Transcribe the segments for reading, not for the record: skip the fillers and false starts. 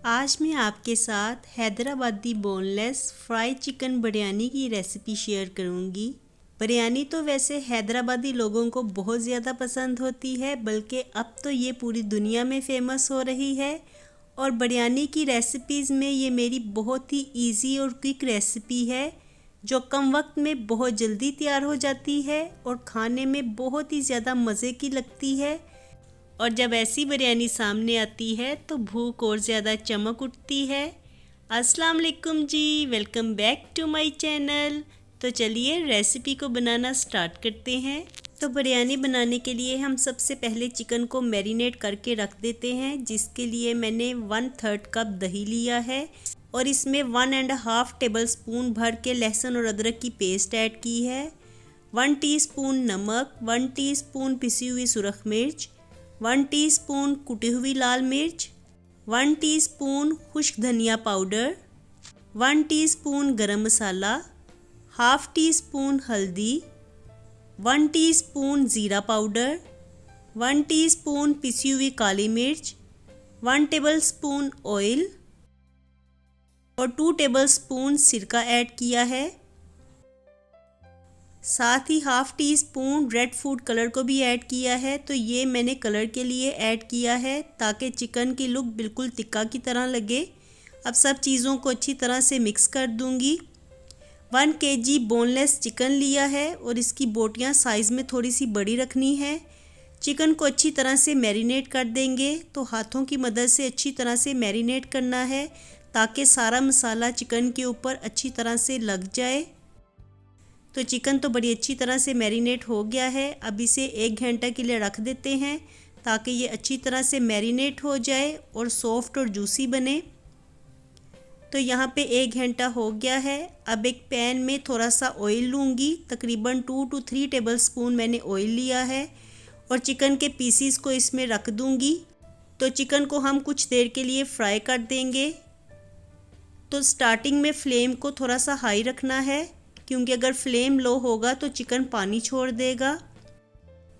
आज मैं आपके साथ Hyderabadi boneless fry chicken biryani की रेसिपी शेयर करूंगी। बिरयानी तो वैसे हैदराबादी लोगों को बहुत ज़्यादा पसंद होती है, बल्कि अब तो ये पूरी दुनिया में फेमस हो रही है। और बिरयानी की रेसिपीज़ में ये मेरी बहुत ही इजी और क्विक रेसिपी है, जो कम वक्त में बहुत जल्दी तैयार हो जाती है और खाने में बहुत ही ज़्यादा मज़े की लगती है। और जब ऐसी बिरयानी सामने आती है तो भूख और ज़्यादा चमक उठती है। अस्सलाम वालेकुम जी, welcome back to my channel. तो चलिए रेसिपी को बनाना स्टार्ट करते हैं। तो बिरयानी बनाने के लिए हम सबसे पहले चिकन को मैरिनेट करके रख देते हैं, जिसके लिए मैंने 1/3 कप दही लिया है और इसमें 1.5 टेबल स्पून भर के लहसुन और अदरक की पेस्ट ऐड की है। 1 टीस्पून नमक, 1 टीस्पून पिसी हुई सुरख मिर्च, 1 टीस्पून कुटी हुई लाल मिर्च, 1 टीस्पून खुश्क धनिया पाउडर, 1 टीस्पून गरम मसाला, हाफ टीस्पून हल्दी, 1 टीस्पून ज़ीरा पाउडर, 1 टीस्पून पिसी हुई काली मिर्च, 1 टेबलस्पून ऑयल और 2 टेबलस्पून सिरका ऐड किया है। साथ ही half teaspoon red food colour को भी ऐड किया है। तो ये मैंने कलर के लिए ऐड किया है ताकि चिकन की लुक बिल्कुल टिक्का की तरह लगे। अब सब चीज़ों को अच्छी तरह से मिक्स कर दूंगी। 1 kg बोनलेस चिकन लिया है और इसकी बोटियां साइज़ में थोड़ी सी बड़ी रखनी है। चिकन को अच्छी तरह से मैरिनेट कर देंगे। तो हाथों की मदद से अच्छी तरह से मैरिनेट करना है ताकि सारा मसाला चिकन के ऊपर अच्छी तरह से लग जाए। तो चिकन तो बड़ी अच्छी तरह से मैरिनेट हो गया है। अब इसे 1 घंटा के लिए रख देते हैं ताकि ये अच्छी तरह से मैरिनेट हो जाए और सॉफ्ट और जूसी बने। तो यहाँ पे 1 घंटा हो गया है। अब एक पैन में थोड़ा सा ऑयल लूँगी, तकरीबन 2 to 3 टेबलस्पून मैंने ऑयल लिया है और चिकन के पीसीस को इसमें रख दूँगी। तो चिकन को हम कुछ देर के लिए फ्राई कर देंगे। तो स्टार्टिंग में फ्लेम को थोड़ा सा हाई रखना है, क्योंकि अगर फ्लेम लो होगा तो चिकन पानी छोड़ देगा।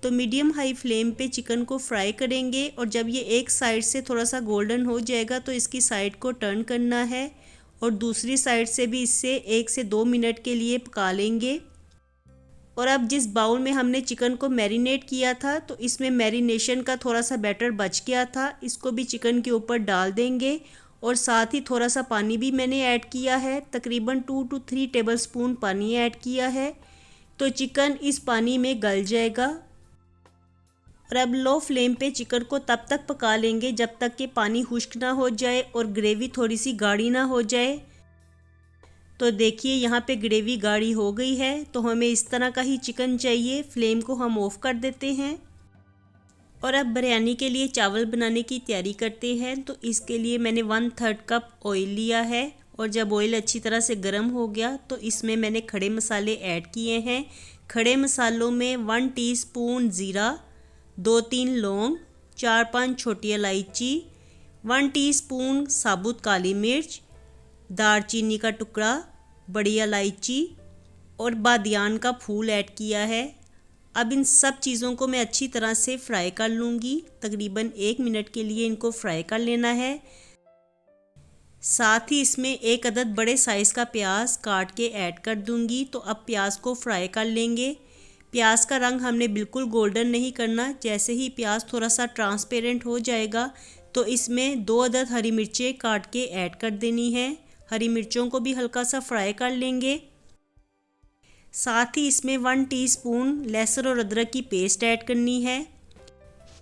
तो मीडियम हाई फ्लेम पे चिकन को फ्राई करेंगे और जब ये एक साइड से थोड़ा सा गोल्डन हो जाएगा तो इसकी साइड को टर्न करना है और दूसरी साइड से भी इसे 1 से 2 मिनट के लिए पका लेंगे। और अब जिस बाउल में हमने चिकन को मैरिनेट किया था, तो इसमें मैरिनेशन का थोड़ा सा बैटर बच गया था, इसको भी चिकन के ऊपर डाल देंगे और साथ ही थोड़ा सा पानी भी मैंने ऐड किया है, तकरीबन 2 to 3 टेबलस्पून पानी ऐड किया है। तो चिकन इस पानी में गल जाएगा। और अब लो फ्लेम पे चिकन को तब तक पका लेंगे जब तक कि पानी खुश्क ना हो जाए और ग्रेवी थोड़ी सी गाढ़ी ना हो जाए। तो देखिए यहाँ पे ग्रेवी गाढ़ी हो गई है। तो हमें इस तरह का ही चिकन चाहिए। फ्लेम को हम ऑफ कर देते हैं और अब बिरयानी के लिए चावल बनाने की तैयारी करते हैं। तो इसके लिए मैंने 1/3 कप ऑयल लिया है और जब ऑयल अच्छी तरह से गर्म हो गया तो इसमें मैंने खड़े मसाले ऐड किए हैं। खड़े मसालों में 1 टीस्पून ज़ीरा, 2-3 लौंग, 4-5 छोटी इलायची, 1 टीस्पून साबुत काली मिर्च, दालचीनी का टुकड़ा, बड़ी इलायची और बादियान का फूल ऐड किया है। अब इन सब चीज़ों को मैं अच्छी तरह से फ्राई कर लूँगी। तकरीबन 1 मिनट के लिए इनको फ्राई कर लेना है। साथ ही इसमें 1 अदद बड़े साइज़ का प्याज काट के ऐड कर दूँगी। तो अब प्याज को फ्राई कर लेंगे। प्याज का रंग हमने बिल्कुल गोल्डन नहीं करना। जैसे ही प्याज थोड़ा सा ट्रांसपेरेंट हो जाएगा तो इसमें 2 अदद हरी मिर्चें काट के ऐड कर देनी है। हरी मिर्चों को भी हल्का सा फ्राई कर लेंगे। साथ ही इसमें 1 टीस्पून लहसुन और अदरक की पेस्ट ऐड करनी है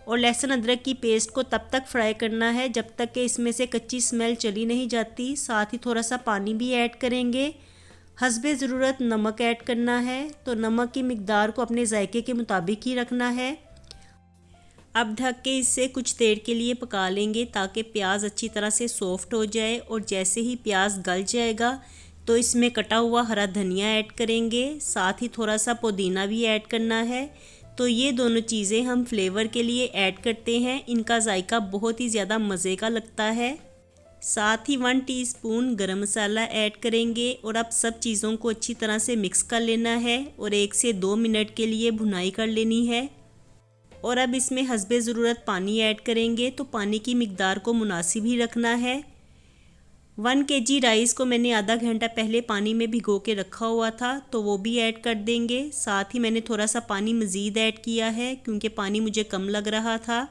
और लहसुन अदरक की पेस्ट को तब तक फ्राई करना है जब तक कि इसमें से कच्ची स्मेल चली नहीं जाती। साथ ही थोड़ा सा पानी भी ऐड करेंगे। हस्बे ज़रूरत नमक ऐड करना है। तो नमक की मिकदार को अपने जायके के मुताबिक ही रखना है। अब ढक के इसे कुछ देर के लिए पका लेंगे ताकि प्याज अच्छी तरह से सॉफ्ट हो जाए। और जैसे ही प्याज गल जाएगा तो इसमें कटा हुआ हरा धनिया ऐड करेंगे। साथ ही थोड़ा सा पुदीना भी ऐड करना है। तो ये दोनों चीज़ें हम फ्लेवर के लिए ऐड करते हैं। इनका जायका बहुत ही ज़्यादा मज़े का लगता है। साथ ही 1 टीस्पून गरम मसाला ऐड करेंगे और अब सब चीज़ों को अच्छी तरह से मिक्स कर लेना है और 1 से 2 मिनट के लिए भुनाई कर लेनी है। और अब इसमें हस्बे ज़रूरत पानी ऐड करेंगे। तो पानी की मिकदार को मुनासिब ही रखना है। 1 kg राइस को मैंने आधा घंटा पहले पानी में भिगो के रखा हुआ था, तो वो भी ऐड कर देंगे। साथ ही मैंने थोड़ा सा पानी मज़ीद ऐड किया है क्योंकि पानी मुझे कम लग रहा था।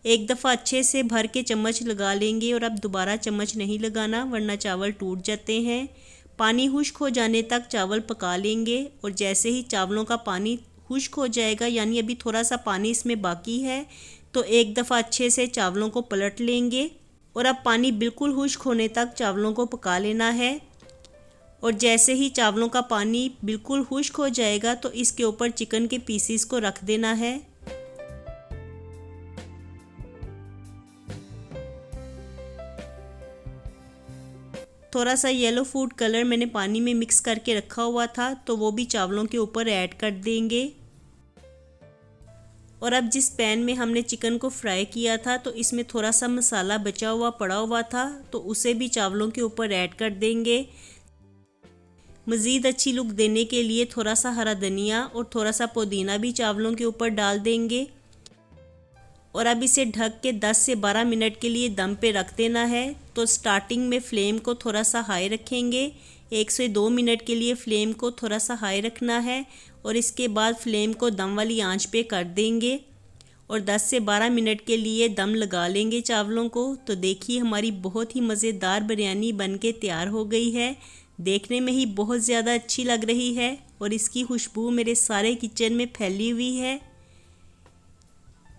एक दफ़ा अच्छे से भर के चम्मच लगा लेंगे और अब दोबारा चम्मच नहीं लगाना वरना चावल टूट जाते हैं। पानी खुश्क हो जाने तक चावल पका लेंगे और जैसे ही चावलों का पानी खुश्क हो जाएगा, यानी अभी थोड़ा सा पानी इसमें बाकी है, तो एक दफ़ा अच्छे से चावलों को पलट लेंगे और अब पानी बिल्कुल खुश्क होने तक चावलों को पका लेना है। और जैसे ही चावलों का पानी बिल्कुल खुश्क हो जाएगा तो इसके ऊपर चिकन के पीसीस को रख देना है। थोड़ा सा येलो फूड कलर मैंने पानी में मिक्स करके रखा हुआ था, तो वो भी चावलों के ऊपर ऐड कर देंगे। और अब जिस पैन में हमने चिकन को फ्राई किया था तो इसमें थोड़ा सा मसाला बचा हुआ पड़ा हुआ था, तो उसे भी चावलों के ऊपर ऐड कर देंगे। मज़ीद अच्छी लुक देने के लिए थोड़ा सा हरा धनिया और थोड़ा सा पुदीना भी चावलों के ऊपर डाल देंगे। और अब इसे ढक के 10 से 12 मिनट के लिए दम पे रख देना है। तो स्टार्टिंग में फ्लेम को थोड़ा सा हाई रखेंगे, 1 से 2 मिनट के लिए फ्लेम को थोड़ा सा हाई रखना है और इसके बाद फ्लेम को दम वाली आंच पे कर देंगे और 10 से 12 मिनट के लिए दम लगा लेंगे चावलों को। तो देखिए हमारी बहुत ही मज़ेदार बिरयानी बनके तैयार हो गई है। देखने में ही बहुत ज़्यादा अच्छी लग रही है और इसकी खुशबू मेरे सारे किचन में फैली हुई है।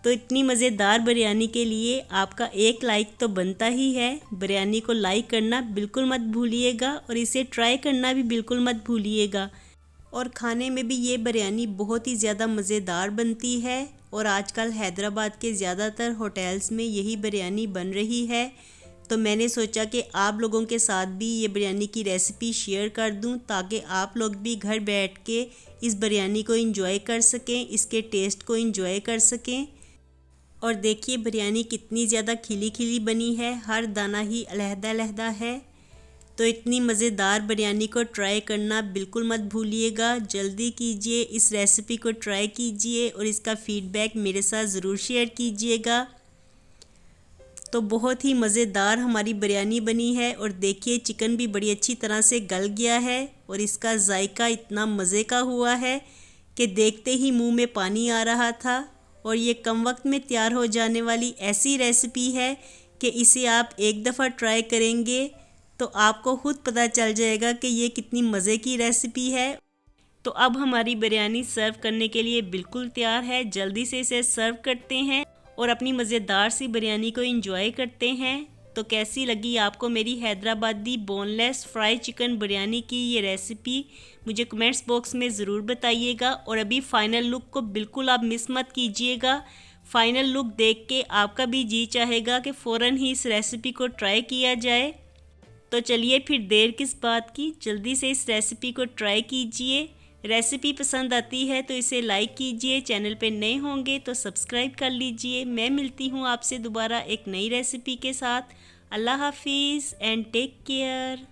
तो इतनी मज़ेदार बिरयानी के लिए आपका एक लाइक तो बनता ही है। बिरयानी को लाइक करना बिल्कुल मत भूलिएगा और इसे ट्राई करना भी बिल्कुल मत भूलिएगा। और खाने में भी ये बिरयानी बहुत ही ज़्यादा मज़ेदार बनती है और आजकल हैदराबाद के ज़्यादातर होटल्स में यही बिरयानी बन रही है। तो मैंने सोचा कि आप लोगों के साथ भी ये बिरयानी की रेसिपी शेयर कर दूं ताकि आप लोग भी घर बैठ के इस बिरयानी को एंजॉय कर सकें, इसके टेस्ट को एंजॉय कर सकें। और देखिए बिरयानी कितनी ज़्यादा खिली खिली बनी है, हर दाना ही अलहदा-अलहदा है। तो इतनी मज़ेदार बिरयानी को ट्राई करना बिल्कुल मत भूलिएगा। जल्दी कीजिए, इस रेसिपी को ट्राई कीजिए और इसका फ़ीडबैक मेरे साथ ज़रूर शेयर कीजिएगा। तो बहुत ही मज़ेदार हमारी बिरयानी बनी है और देखिए चिकन भी बड़ी अच्छी तरह से गल गया है और इसका जायका इतना मज़े का हुआ है कि देखते ही मुंह में पानी आ रहा था। और ये कम वक्त में तैयार हो जाने वाली ऐसी रेसिपी है कि इसे आप एक दफ़ा ट्राई करेंगे तो आपको खुद पता चल जाएगा कि ये कितनी मज़े की रेसिपी है। तो अब हमारी बिरयानी सर्व करने के लिए बिल्कुल तैयार है। जल्दी से इसे सर्व करते हैं और अपनी मज़ेदार सी बिरयानी को एंजॉय करते हैं। तो कैसी लगी आपको मेरी Hyderabadi boneless fry chicken biryani की ये रेसिपी, मुझे कमेंट्स बॉक्स में ज़रूर बताइएगा। और अभी फ़ाइनल लुक को बिल्कुल आप मिस मत कीजिएगा। फ़ाइनल लुक देख के आपका भी जी चाहेगा कि फ़ौरन ही इस रेसिपी को ट्राई किया जाए। तो चलिए फिर देर किस बात की, जल्दी से इस रेसिपी को ट्राई कीजिए। रेसिपी पसंद आती है तो इसे लाइक कीजिए, चैनल पे नए होंगे तो सब्सक्राइब कर लीजिए। मैं मिलती हूँ आपसे दोबारा एक नई रेसिपी के साथ। अल्लाह हाफिज़ एंड टेक केयर।